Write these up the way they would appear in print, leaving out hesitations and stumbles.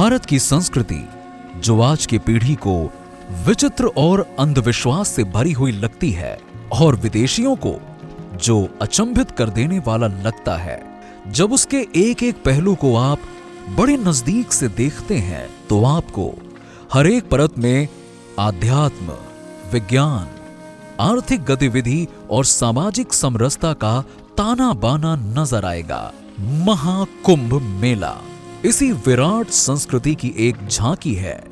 भारत की संस्कृति जो आज की पीढ़ी को विचित्र और अंधविश्वास से भरी हुई लगती है और विदेशियों को जो अचंभित कर देने वाला लगता है, जब उसके एक एक पहलू को आप बड़े नजदीक से देखते हैं तो आपको हर एक परत में आध्यात्म, विज्ञान, आर्थिक गतिविधि और सामाजिक समरसता का ताना बाना नजर आएगा। महाकुंभ मेला इसी विराट संस्कृति की एक झांकी है।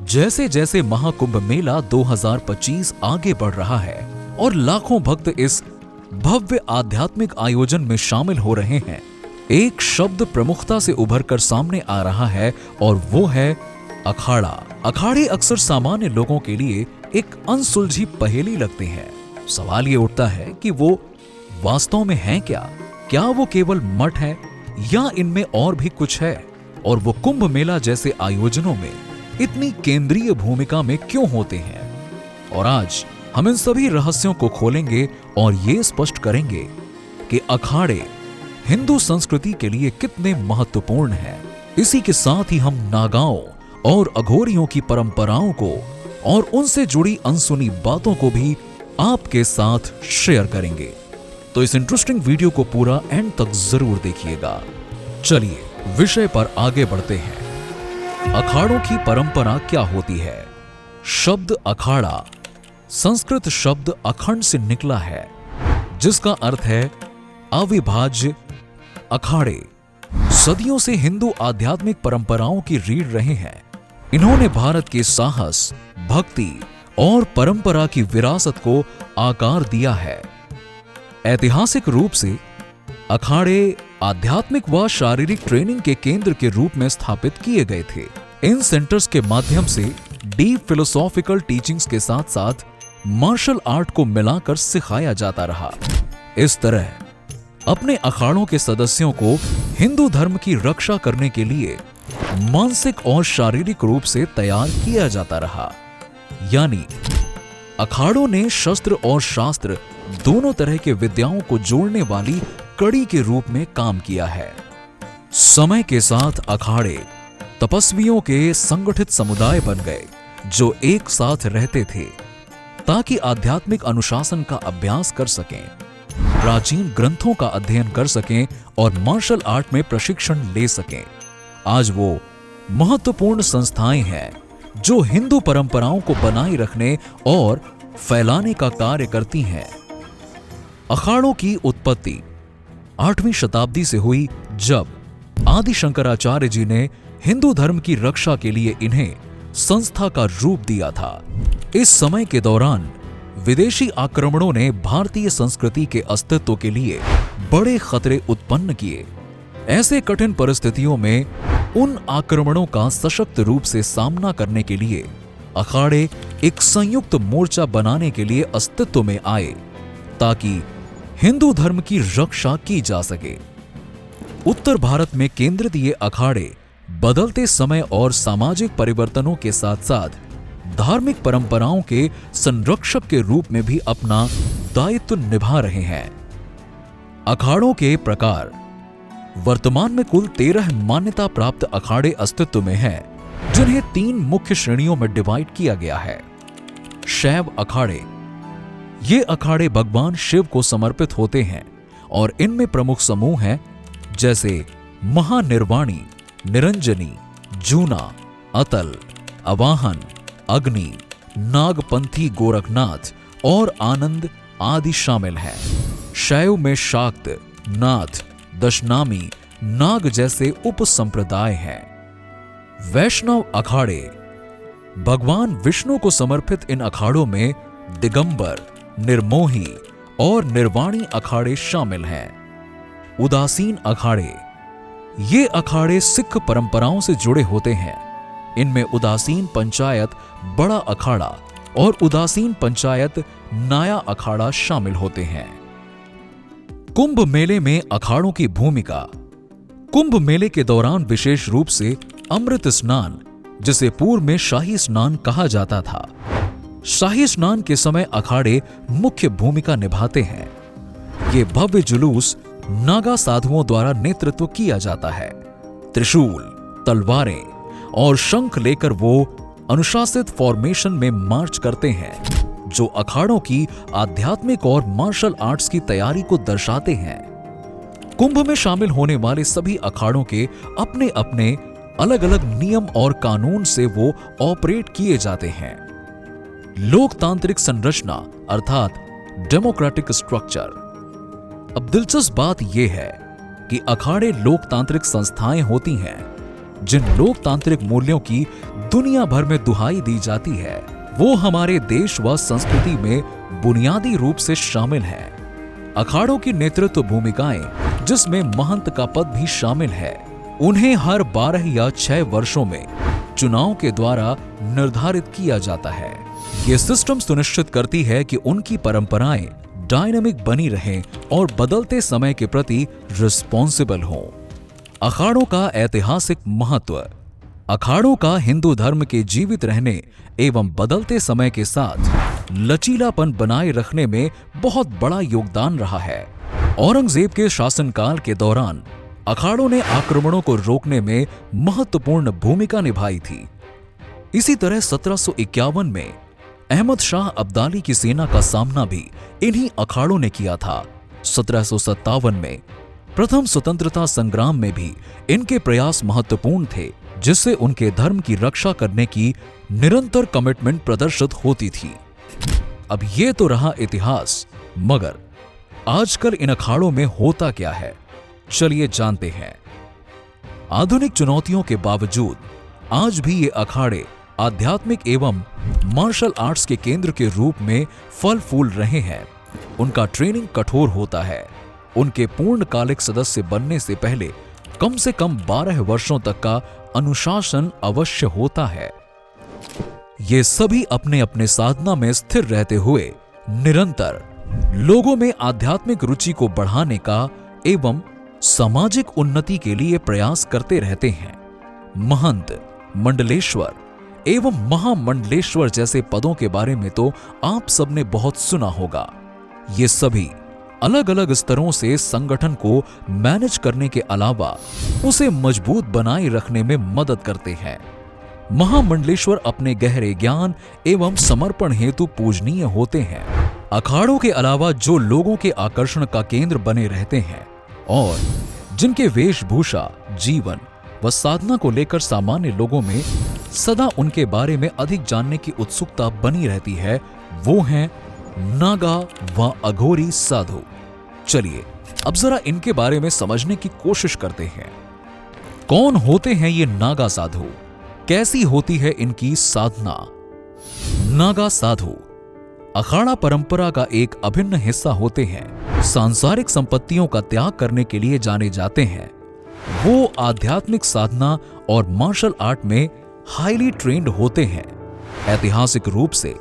जैसे जैसे महाकुंभ मेला 2025 आगे बढ़ रहा है और लाखों भक्त इस भव्य आध्यात्मिक आयोजन में शामिल हो रहे हैं, एक शब्द प्रमुखता से उभर कर सामने आ रहा है और वो है अखाड़ा। अखाड़े अक्सर सामान्य लोगों के लिए एक अनसुलझी पहेली लगते हैं। सवाल ये उठता है कि वो वास्तव में हैं क्या? क्या वो केवल मठ है या इनमें और भी कुछ है? और वो कुंभ मेला जैसे आयोजनों में इतनी केंद्रीय भूमिका में क्यों होते हैं? और आज हम इन सभी रहस्यों को खोलेंगे और ये स्पष्ट करेंगे कि अखाड़े हिंदू संस्कृति के लिए कितने महत्वपूर्ण हैं। इसी के साथ ही हम नागाओं और अघोरियों की परंपराओं को और उनसे जुड़ी अनसुनी बातों को भी आपके साथ शेयर करेंगे। तो इस इंटरेस्टिंग वीडियो को पूरा एंड तक जरूर देखिएगा। चलिए विषय पर आगे बढ़ते हैं। अखाड़ों की परंपरा क्या होती है? शब्द अखाड़ा संस्कृत शब्द अखंड से निकला है, जिसका अर्थ है अविभाज्य। अखाड़े सदियों से हिंदू आध्यात्मिक परंपराओं की रीढ़ रहे हैं। इन्होंने भारत के साहस, भक्ति और परंपरा की विरासत को आकार दिया है। ऐतिहासिक रूप से अखाड़े आध्यात्मिक व शारीरिक ट्रेनिंग के केंद्र के रूप में स्थापित किए गए थे। इन सेंटर्स के माध्यम से डीप फिलोसॉफिकल टीचिंग्स के साथ साथ मार्शल आर्ट को मिलाकर सिखाया जाता रहा। इस तरह अपने अखाड़ों के सदस्यों को हिंदू धर्म की रक्षा करने के लिए मानसिक और शारीरिक रूप से तैयार किया जाता रहा। यानी अखाड़ों ने शस्त्र और शास्त्र दोनों तरह के विद्याओं को जोड़ने वाली कड़ी के रूप में काम किया है। समय के साथ अखाड़े तपस्वियों के संगठित समुदाय बन गए जो एक साथ रहते थे ताकि आध्यात्मिक अनुशासन का अभ्यास कर सकें, प्राचीन ग्रंथों का अध्ययन कर सकें और मार्शल आर्ट में प्रशिक्षण ले सकें। आज वो महत्वपूर्ण संस्थाएं हैं जो हिंदू परंपराओं को बनाए रखने और फैलाने का कार्य करती हैं। अखाड़ों की उत्पत्ति 8वीं शताब्दी से हुई, जब आदि शंकराचार्य जी ने हिंदू धर्म की रक्षा के लिए इन्हें संस्था का रूप दिया था। इस समय के दौरान विदेशी आक्रमणों ने भारतीय संस्कृति के अस्तित्व के लिए बड़े खतरे उत्पन्न किए। ऐसे कठिन परिस्थितियों में उन आक्रमणों का सशक्त रूप से सामना करने के लिए अखाड़े एक संयुक्त मोर्चा बनाने के लिए अस्तित्व में आए ताकि हिंदू धर्म की रक्षा की जा सके। उत्तर भारत में केंद्रित ये अखाड़े बदलते समय और सामाजिक परिवर्तनों के साथ साथ धार्मिक परंपराओं के संरक्षक के रूप में भी अपना दायित्व निभा रहे हैं। अखाड़ों के प्रकार। वर्तमान में कुल 13 मान्यता प्राप्त अखाड़े अस्तित्व में हैं, जिन्हें 3 मुख्य श्रेणियों में डिवाइड किया गया है। शैव अखाड़े। ये अखाड़े भगवान शिव को समर्पित होते हैं और इनमें प्रमुख समूह हैं जैसे महानिर्वाणी, निरंजनी, जूना, अतल, अवाहन, अग्नि, नागपंथी गोरखनाथ और आनंद आदि शामिल हैं। शैव में शाक्त, नाथ, दशनामी, नाग जैसे उप संप्रदाय हैं। वैष्णव अखाड़े। भगवान विष्णु को समर्पित इन अखाड़ों में दिगंबर, निर्मोही और निर्वाणी अखाड़े शामिल हैं। उदासीन अखाड़े। ये अखाड़े सिख परंपराओं से जुड़े होते हैं। इनमें उदासीन पंचायत बड़ा अखाड़ा और उदासीन पंचायत नाया अखाड़ा शामिल होते हैं। कुंभ मेले में अखाड़ों की भूमिका। कुंभ मेले के दौरान विशेष रूप से अमृत स्नान, जिसे पूर्व में शाही स्नान कहा जाता था, शाही स्नान के समय अखाड़े मुख्य भूमिका निभाते हैं। ये भव्य जुलूस नागा साधुओं द्वारा नेतृत्व किया जाता है। त्रिशूल, तलवारें और शंख लेकर वो अनुशासित फॉर्मेशन में मार्च करते हैं, जो अखाड़ों की आध्यात्मिक और मार्शल आर्ट्स की तैयारी को दर्शाते हैं। कुंभ में शामिल होने वाले सभी अखाड़ों के अपने अपने अलग अलग नियम और कानून से वो ऑपरेट किए जाते हैं। लोकतांत्रिक संरचना अर्थात डेमोक्रेटिक स्ट्रक्चर। अब दिलचस्प बात यह है कि अखाड़े लोकतांत्रिक संस्थाएं होती हैं जिन लोकतांत्रिक मूल्यों की दुनिया भर में दुहाई दी जाती है, वो हमारे देश व संस्कृति में बुनियादी रूप से शामिल है। अखाड़ों की नेतृत्व भूमिकाएं, जिसमें महंत का पद भी शामिल है, उन्हें हर 12 या 6 वर्षों में चुनाव के द्वारा निर्धारित किया जाता है। ये सिस्टम सुनिश्चित करती है कि उनकी परंपराएं डायनामिक बनी रहें और बदलते समय के प्रति रिस्पॉन्सिबल हों। अखाड़ों का ऐतिहासिक महत्व। अखाड़ों का हिंदू धर्म के जीवित रहने एवं बदलते समय के साथ लचीलापन बनाए रखने में बहुत बड़ा योगदान रहा है। औरंगजेब के शासनकाल के दौरान अखाड़ों ने आक्रमणों को रोकने में महत्वपूर्ण भूमिका निभाई थी। इसी तरह 1751 में अहमद शाह अब्दाली की सेना का सामना भी इन्हीं अखाड़ों ने किया था। 1757 में प्रथम स्वतंत्रता संग्राम में भी इनके प्रयास महत्वपूर्ण थे, जिससे उनके धर्म की रक्षा करने की निरंतर कमिटमेंट प्रदर्शित होती थी। अब ये तो रहा इतिहास, मगर आजकल इन अखाड़ों में होता क्या है, चलिए जानते हैं। आधुनिक चुनौतियों के बावजूद आज भी ये अखाड़े आध्यात्मिक एवं मार्शल आर्ट्स के केंद्र के रूप में फल फूल रहे हैं। उनका ट्रेनिंग कठोर होता है। उनके पूर्णकालिक सदस्य बनने से पहले कम से कम 12 वर्षों तक का अनुशासन अवश्य होता है। ये सभी अपने अपने साधना में स्थिर रहते हुए निरंतर लोगों में आध्यात्मिक रुचि को बढ़ाने का एवं सामाजिक उन्नति के लिए प्रयास करते रहते हैं। महंत, मंडलेश्वर एवं महामंडलेश्वर जैसे पदों के बारे में तो आप सबने बहुत सुना होगा। ये सभी अलग अलग स्तरों से संगठन को मैनेज करने के अलावा उसे मजबूत बनाए रखने में मदद करते हैं। महामंडलेश्वर अपने गहरे ज्ञान एवं समर्पण हेतु पूजनीय होते हैं। अखाड़ों के अलावा जो लोगों के आकर्षण का केंद्र बने रहते हैं और जिनके वेशभूषा, जीवन व साधना को लेकर सामान्य लोगों में सदा उनके बारे में अधिक जानने की उत्सुकता बनी रहती है, वो हैं नागा व अघोरी साधु। चलिए अब जरा इनके बारे में समझने की कोशिश करते हैं। कौन होते हैं ये नागा साधु? कैसी होती है इनकी साधना? नागा साधु अखाड़ा परंपरा का एक अभिन्न हिस्सा होते हैं। सांसारिक संपत्तियों का त्याग करने के लिए जाने जाते हैं। वो आध्यात्मिक साधना और मार्शल आर्ट में हाईली ट्रेंड होते हैं। ऐतिहासिक रूप से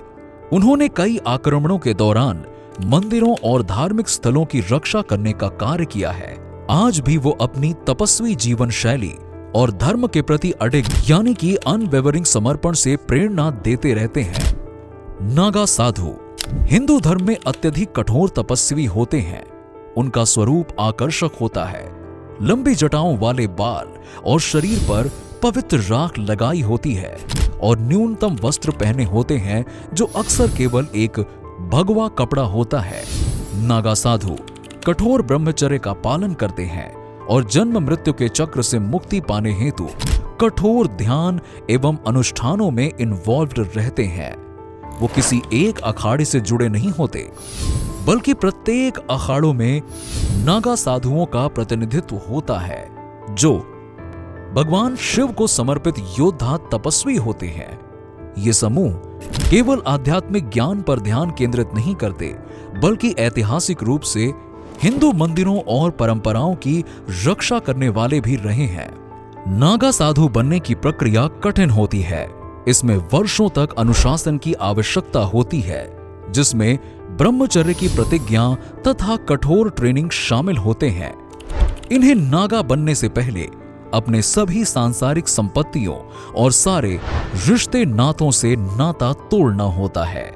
उन्होंने कई आक्रमणों के दौरान मंदिरों और धार्मिक स्थलों की रक्षा करने का कार्य किया है। आज भी वो अपनी तपस्वी जीवन शैली और धर्म के प्रति अडिग यानी कि अनवेवरिंग समर्पण से प्रेरणा देते रहते हैं। नागा साधु हिंदू धर्म में अत्यधिक कठोर तपस्वी होते हैं। उनका स्वरूप आकर्षक होता है। लंबी जटाओं वाले बाल और शरीर पर पवित्र राख लगाई होती है और न्यूनतम वस्त्र पहने होते हैं जो अक्सर केवल एक भगवा कपड़ा होता है। नागा साधु कठोर ब्रह्मचर्य का पालन करते हैं और जन्म मृत्यु के चक्र से मुक्ति पाने हेतु कठोर ध्यान एवं अनुष्ठानों में इन्वॉल्व्ड रहते हैं। वो किसी एक अखाड़े से जुड़े नहीं होते, बल्कि प्रत्येक अखाड़ों में नागा साधुओं का प्रतिनिधित्व होता है, जो भगवान शिव को समर्पित योद्धा तपस्वी होते हैं। ये समूह केवल आध्यात्मिक ज्ञान पर ध्यान केंद्रित नहीं करते, बल्कि ऐतिहासिक रूप से हिंदू मंदिरों और परंपराओं की रक्षा करने वाले भी रहे हैं। नागा साधु बनने की प्रक्रिया कठिन होती है। इसमें वर्षों तक अनुशासन की आवश्यकता होती है, जिसमें ब्रह्मचर्य की प्रतिज्ञा तथा कठोर ट्रेनिंग शामिल होते हैं। इन्हें नागा बनने से पहले अपने सभी सांसारिक संपत्तियों और सारे रिश्ते नातों से नाता तोड़ना होता है।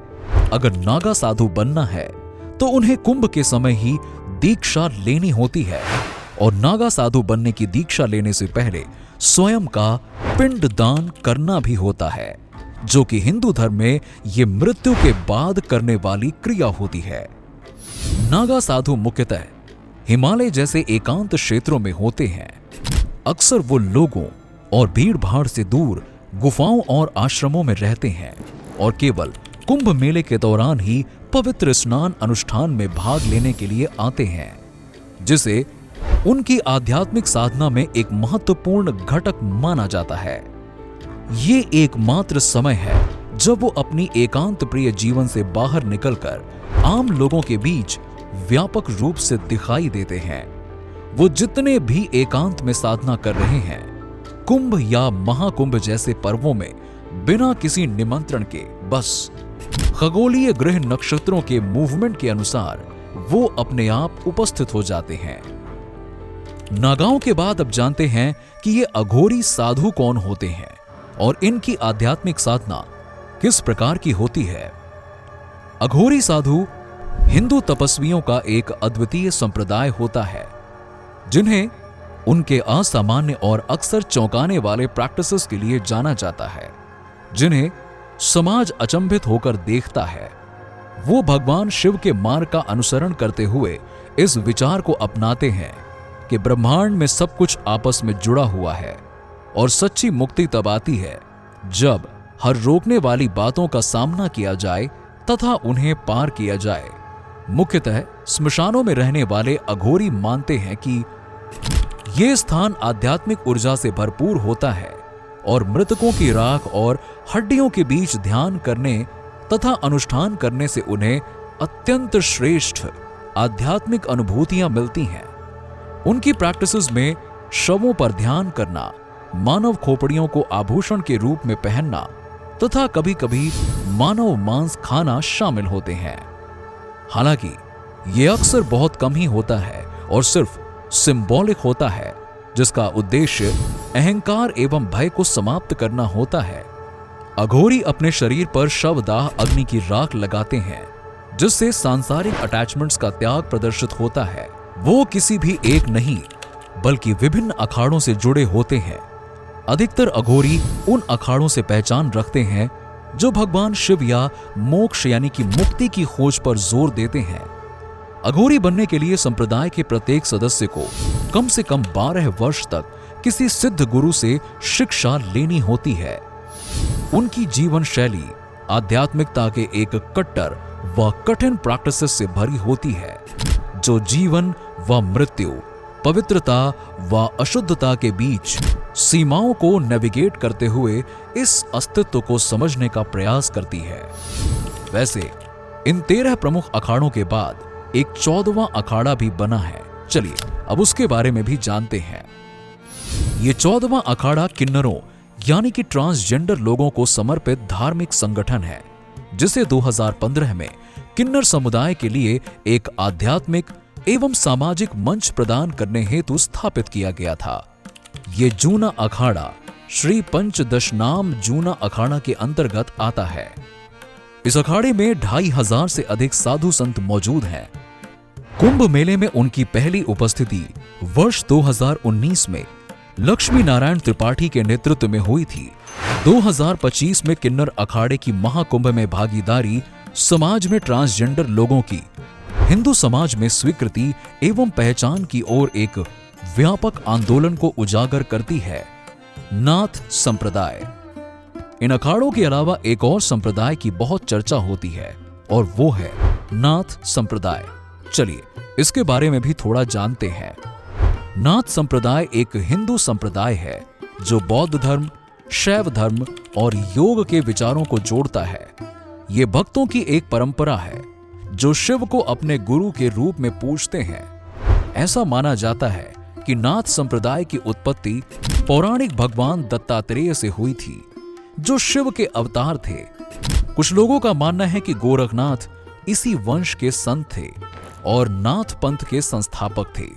अगर नागा साधु बनना है तो उन्हें कुंभ के समय ही दीक्षा लेनी होती है और नागा साधु बनने की दीक्षा लेने से पहले स्वयं का पिंड दान करना भी होता है, जो कि हिंदू धर्म में ये मृत्यु के बाद करने वाली क्रिया होती है। नागा साधु मुख्यतः हिमालय जैसे एकांत क्षेत्रों में होते हैं। अक्सर वो लोगों और भीड़ भाड़ से दूर गुफाओं और आश्रमों में रहते हैं और केवल कुंभ मेले के दौरान ही पवित्र स्नान अनुष्ठान में भाग लेने के लिए आते हैं, जिसे उनकी आध्यात्मिक साधना में एक महत्वपूर्ण घटक माना जाता है। ये एकमात्र समय है जब वो अपनी एकांत प्रिय जीवन से बाहर निकलकर आम लोगों के बीच व्यापक रूप से दिखाई देते हैं। वो जितने भी एकांत में साधना कर रहे हैं, कुंभ या महाकुंभ जैसे पर्वों में बिना किसी निमंत्रण के बस खगोलीय ग्रह नक्षत्रों के मूवमेंट के अनुसार वो अपने आप उपस्थित हो जाते हैं। नागाओं के बाद अब जानते हैं कि ये अघोरी साधु कौन होते हैं और इनकी आध्यात्मिक साधना किस प्रकार की होती है। अघोरी साधु हिंदू तपस्वियों का एक अद्वितीय संप्रदाय होता है, जिन्हें उनके असामान्य और अक्सर चौंकाने वाले प्रैक्टिसेस के लिए जाना जाता है, जिन्हें समाज अचंभित होकर देखता है। वो भगवान शिव के मार्ग का अनुसरण करते हुए इस विचार को अपनाते हैं कि ब्रह्मांड में सब कुछ आपस में जुड़ा हुआ है और सच्ची मुक्ति तब आती है जब हर रोकने वाली बातों का सामना किया जाए तथा उन्हें पार किया जाए। मुख्यतः स्मशानों में रहने वाले अघोरी मानते हैं कि ये स्थान आध्यात्मिक ऊर्जा से भरपूर होता है और मृतकों की राख और हड्डियों के बीच ध्यान करने तथा अनुष्ठान करने से उन्हें अत्यंत श्रेष्ठ आध्यात्मिक अनुभूतियां मिलती हैं। उनकी प्रैक्टिसेस में शवों पर ध्यान करना, मानव खोपड़ियों को आभूषण के रूप में पहनना तथा कभी कभी मानव मांस खाना शामिल होते हैं। हालांकि यह अक्सर बहुत कम ही होता है और सिर्फ सिंबॉलिक होता है, जिसका उद्देश्य अहंकार एवं भय को समाप्त करना होता है। अघोरी अपने शरीर पर शवदाह अग्नि की राख लगाते हैं, जिससे सांसारिक अटैचमेंट्स का त्याग प्रदर्शित होता है। वो किसी भी एक नहीं बल्कि विभिन्न अखाड़ों से जुड़े होते हैं। अधिकतर अघोरी उन अखाड़ों से पहचान रखते हैं जो भगवान शिव या मोक्ष यानी कि मुक्ति की खोज पर जोर देते हैं। अघोरी बनने के लिए संप्रदाय के प्रत्येक सदस्य को कम से कम 12 वर्ष तक किसी सिद्ध गुरु से शिक्षा लेनी होती है। उनकी जीवन शैली आध्यात्मिकता के एक कट्टर व कठिन प्रैक्टिसेस से भरी होती है, जो जीवन व मृत्यु, पवित्रता व अशुद्धता के बीच सीमाओं को नेविगेट करते हुए इस अस्तित्व को समझने का प्रयास करती है। वैसे इन 13 प्रमुख अखाड़ों के बाद एक 14वां अखाड़ा भी बना है। चलिए अब उसके बारे में भी जानते हैं। ये 14वां अखाड़ा किन्नरों यानी कि ट्रांसजेंडर लोगों को समर्पित धार्मिक संगठन है, जिसे 2015 में किन्नर समुदाय के लिए एक आध्यात्मिक एवं सामाजिक मंच प्रदान करने हेतु स्थापित किया गया था। ये जूना अखाड़ा श्री पंचदशनाम जूना अखाड़ा के अंतर्गत आता है। इस अखाड़े में 2500 से अधिक साधु संत मौजूद हैं। कुंभ मेले में उनकी पहली उपस्थिति वर्ष 2019 में लक्ष्मी नारायण त्रिपाठी के नेतृत्व में हुई थी। 2025 में किन्नर अखाड़े की महाकुंभ में भागीदारी समाज में ट्रांसजेंडर लोगों की हिंदू समाज में स्वीकृति एवं पहचान की ओर एक व्यापक आंदोलन को उजागर करती है। नाथ संप्रदाय। इन अखाड़ों के अलावा एक और संप्रदाय की बहुत चर्चा होती है और वो है नाथ संप्रदाय। चलिए इसके बारे में भी थोड़ा जानते हैं। नाथ संप्रदाय एक हिंदू संप्रदाय है जो बौद्ध धर्म, शैव धर्म और योग के विचारों को जोड़ता है। ये भक्तों की एक परंपरा है जो शिव को अपने गुरु के रूप में पूजते हैं। ऐसा माना जाता है कि नाथ संप्रदाय की उत्पत्ति पौराणिक भगवान दत्तात्रेय से हुई थी, जो शिव के अवतार थे। कुछ लोगों का मानना है कि गोरखनाथ इसी वंश के संत थे और नाथ पंथ के संस्थापक थे।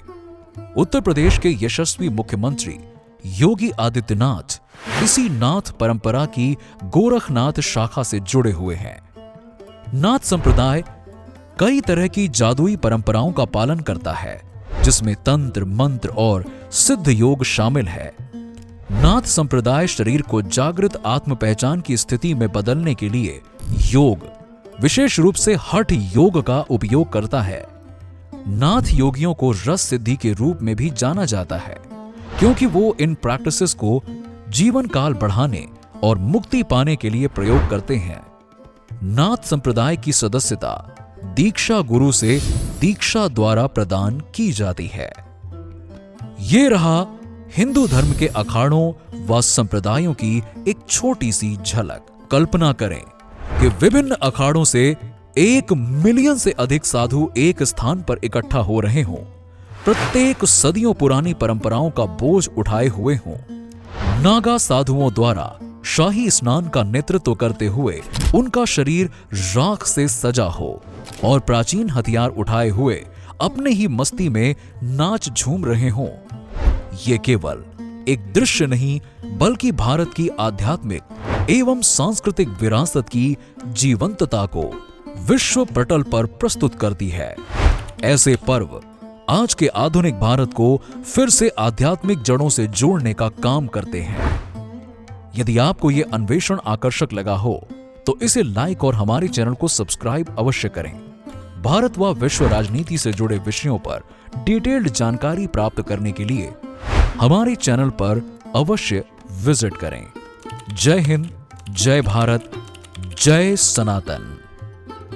उत्तर प्रदेश के यशस्वी मुख्यमंत्री योगी आदित्यनाथ इसी नाथ परंपरा की गोरखनाथ शाखा से जुड़े हुए हैं। नाथ संप्रदाय कई तरह की जादुई परंपराओं का पालन करता है, जिसमें तंत्र, मंत्र और सिद्ध योग शामिल है। नाथ संप्रदाय शरीर को जागृत आत्म पहचान की स्थिति में बदलने के लिए योग, विशेष रूप से हठ योग का उपयोग करता है। नाथ योगियों को रस सिद्धि के रूप में भी जाना जाता है, क्योंकि वो इन प्रैक्टिसेस को जीवन काल बढ़ाने और मुक्ति पाने के लिए प्रयोग करते हैं। नाथ संप्रदाय की सदस्यता दीक्षा गुरु से दीक्षा द्वारा प्रदान की जाती है। ये रहा हिंदू धर्म के अखाड़ों व संप्रदायों की एक छोटी सी झलक। कल्पना करें कि विभिन्न अखाड़ों से 1 मिलियन से अधिक साधु एक स्थान पर इकट्ठा हो रहे हों, प्रत्येक सदियों पुरानी परंपराओं का बोझ उठाए हुए हों। नागा साधुओं द्वारा शाही स्नान का नेतृत्व करते हुए उनका शरीर राख से सजा हो और प्राचीन हथियार उठाए हुए अपने ही मस्ती में नाच झूम रहे हों। ये केवल एक दृश्य नहीं, बल्कि भारत की आध्यात्मिक एवं सांस्कृतिक विरासत की जीवंतता को विश्व पटल पर प्रस्तुत करती है। ऐसे पर्व आज के आधुनिक भारत को फिर से आध्यात्मिक जड़ों से जोड़ने का काम करते हैं। यदि आपको यह अन्वेषण आकर्षक लगा हो तो इसे लाइक और हमारे चैनल को सब्सक्राइब अवश्य करें। भारत व विश्व राजनीति से जुड़े विषयों पर डिटेल्ड जानकारी प्राप्त करने के लिए हमारे चैनल पर अवश्य विजिट करें। जय हिंद, जय भारत, जय सनातन।